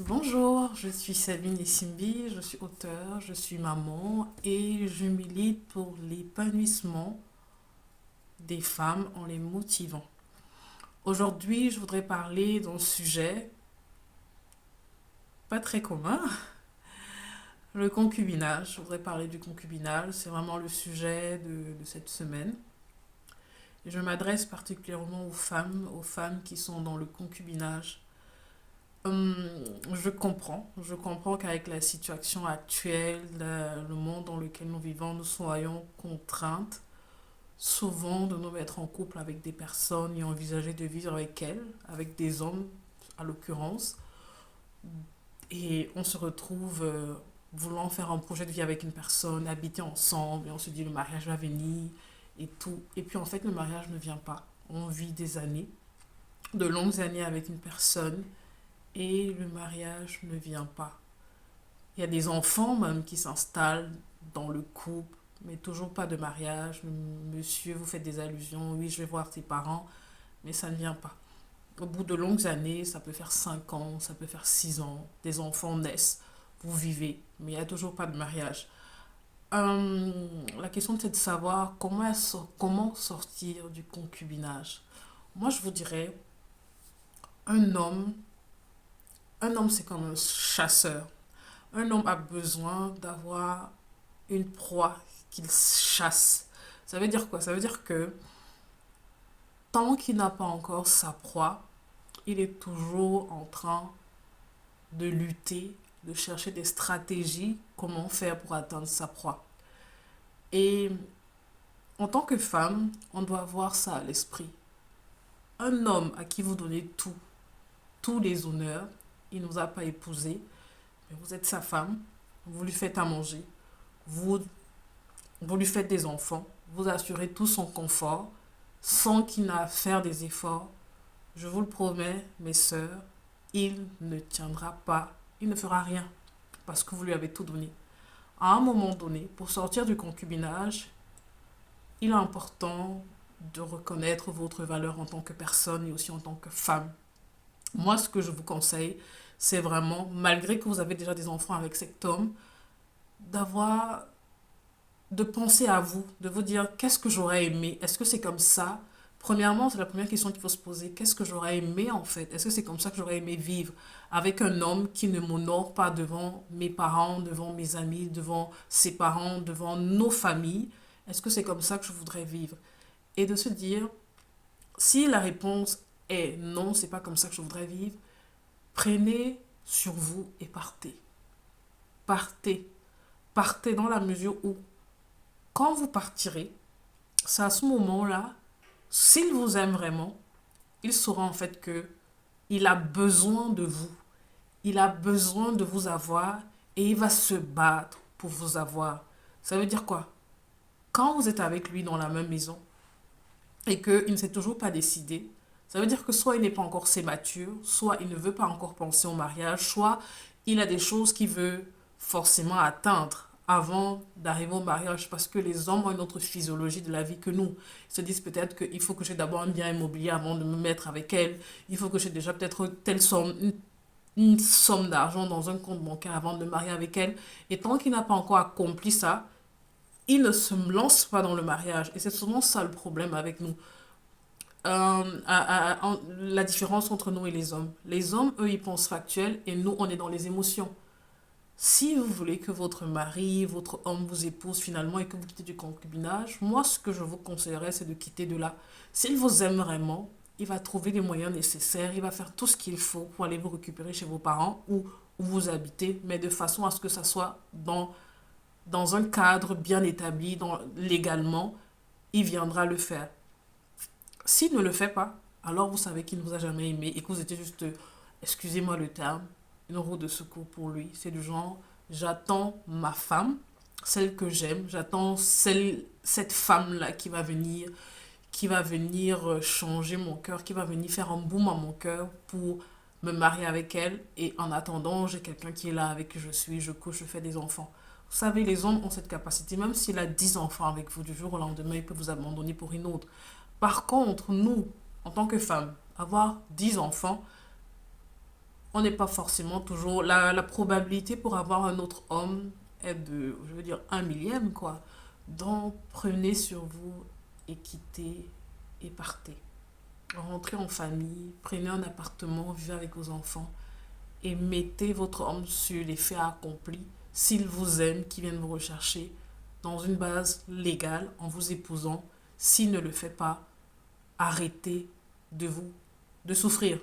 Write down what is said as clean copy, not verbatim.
Bonjour, je suis Sabine Essimbi, je suis auteure, je suis maman et je milite pour l'épanouissement des femmes en les motivant. Aujourd'hui, je voudrais parler d'un sujet pas très commun, le concubinage. Je voudrais parler du concubinage, c'est vraiment le sujet de cette semaine. Et je m'adresse particulièrement aux femmes qui sont dans le concubinage. Je comprends qu'avec la situation actuelle, le monde dans lequel nous vivons, nous soyons contraintes souvent de nous mettre en couple avec des personnes et envisager de vivre avec elles, avec des hommes à l'occurrence. Et on se retrouve voulant faire un projet de vie avec une personne, habiter ensemble, et on se dit le mariage va venir et tout. Et puis en fait, le mariage ne vient pas. On vit des années, de longues années avec une personne et le mariage ne vient pas. Il y a des enfants même qui s'installent dans le couple, mais toujours pas de mariage. Monsieur, vous faites des allusions, oui, je vais voir tes parents, mais ça ne vient pas. Au bout de longues années, ça peut faire 5 ans, ça peut faire 6 ans, des enfants naissent, vous vivez, mais il n'y a toujours pas de mariage. La question c'est de savoir comment sortir du concubinage. Moi, je vous dirais, un homme, un homme c'est comme un chasseur. Un homme a besoin d'avoir une proie qu'il chasse. Ça veut dire quoi? Ça veut dire que tant qu'il n'a pas encore sa proie, il est toujours en train de lutter, de chercher des stratégies, comment faire pour atteindre sa proie. Et en tant que femme, on doit avoir ça à l'esprit. Un homme à qui vous donnez tout, tous les honneurs, il ne vous a pas épousé, mais vous êtes sa femme, vous lui faites à manger, vous, vous lui faites des enfants, vous assurez tout son confort, sans qu'il n'ait à faire des efforts. Je vous le promets, mes sœurs, il ne tiendra pas, il ne fera rien, parce que vous lui avez tout donné. À un moment donné, pour sortir du concubinage, il est important de reconnaître votre valeur en tant que personne et aussi en tant que femme. Moi, ce que je vous conseille, c'est vraiment, malgré que vous avez déjà des enfants avec cet homme, d'avoir, de penser à vous, de vous dire qu'est-ce que j'aurais aimé, est-ce que c'est comme ça? Premièrement, c'est la première question qu'il faut se poser. Qu'est-ce que j'aurais aimé en fait? Est-ce que c'est comme ça que j'aurais aimé vivre avec un homme qui ne m'honore pas devant mes parents, devant mes amis, devant ses parents, devant nos familles? Est-ce que c'est comme ça que je voudrais vivre? Et de se dire, si la réponse est non, c'est pas comme ça que je voudrais vivre, prenez sur vous et partez. Partez. Partez dans la mesure où, quand vous partirez, c'est à ce moment-là, s'il vous aime vraiment, il saura en fait que il a besoin de vous. Il a besoin de vous avoir et il va se battre pour vous avoir. Ça veut dire quoi? Quand vous êtes avec lui dans la même maison et qu'il ne s'est toujours pas décidé, ça veut dire que soit il n'est pas encore assez mature, soit il ne veut pas encore penser au mariage, soit il a des choses qu'il veut forcément atteindre avant d'arriver au mariage parce que les hommes ont une autre physiologie de la vie que nous. Ils se disent peut-être qu'il faut que j'ai d'abord un bien immobilier avant de me mettre avec elle. Il faut que j'ai déjà peut-être telle somme, une somme d'argent dans un compte bancaire avant de me marier avec elle. Et tant qu'il n'a pas encore accompli ça, il ne se lance pas dans le mariage. Et c'est souvent ça le problème avec nous. La différence entre nous et les hommes. Les hommes, eux, ils pensent factuel et nous, on est dans les émotions. Si vous voulez que votre mari, votre homme vous épouse finalement et que vous quittez du concubinage, moi, ce que je vous conseillerais, c'est de quitter de là. S'il vous aime vraiment, il va trouver les moyens nécessaires, il va faire tout ce qu'il faut pour aller vous récupérer chez vos parents ou où vous habitez, mais de façon à ce que ça soit dans un cadre bien établi, légalement, il viendra le faire. S'il ne le fait pas, alors vous savez qu'il ne vous a jamais aimé et que vous étiez juste, excusez-moi le terme, une roue de secours pour lui. C'est du genre, j'attends ma femme, celle que j'aime, j'attends cette femme-là qui va venir changer mon cœur, qui va venir faire un boom à mon cœur pour me marier avec elle. Et en attendant, j'ai quelqu'un qui est là avec qui je suis, je couche, je fais des enfants. Vous savez, les hommes ont cette capacité, même s'il a 10 enfants avec vous, du jour au lendemain, il peut vous abandonner pour une autre. Par contre, nous, en tant que femmes, avoir 10 enfants, on n'est pas forcément toujours... La probabilité pour avoir un autre homme est de, je veux dire, un millième, quoi. Donc, prenez sur vous et quittez et partez. Rentrez en famille, prenez un appartement, vivez avec vos enfants et mettez votre homme sur les faits accomplis, s'il vous aime, qu'il vienne vous rechercher, dans une base légale, en vous épousant. S'il ne le fait pas, arrêtez de souffrir.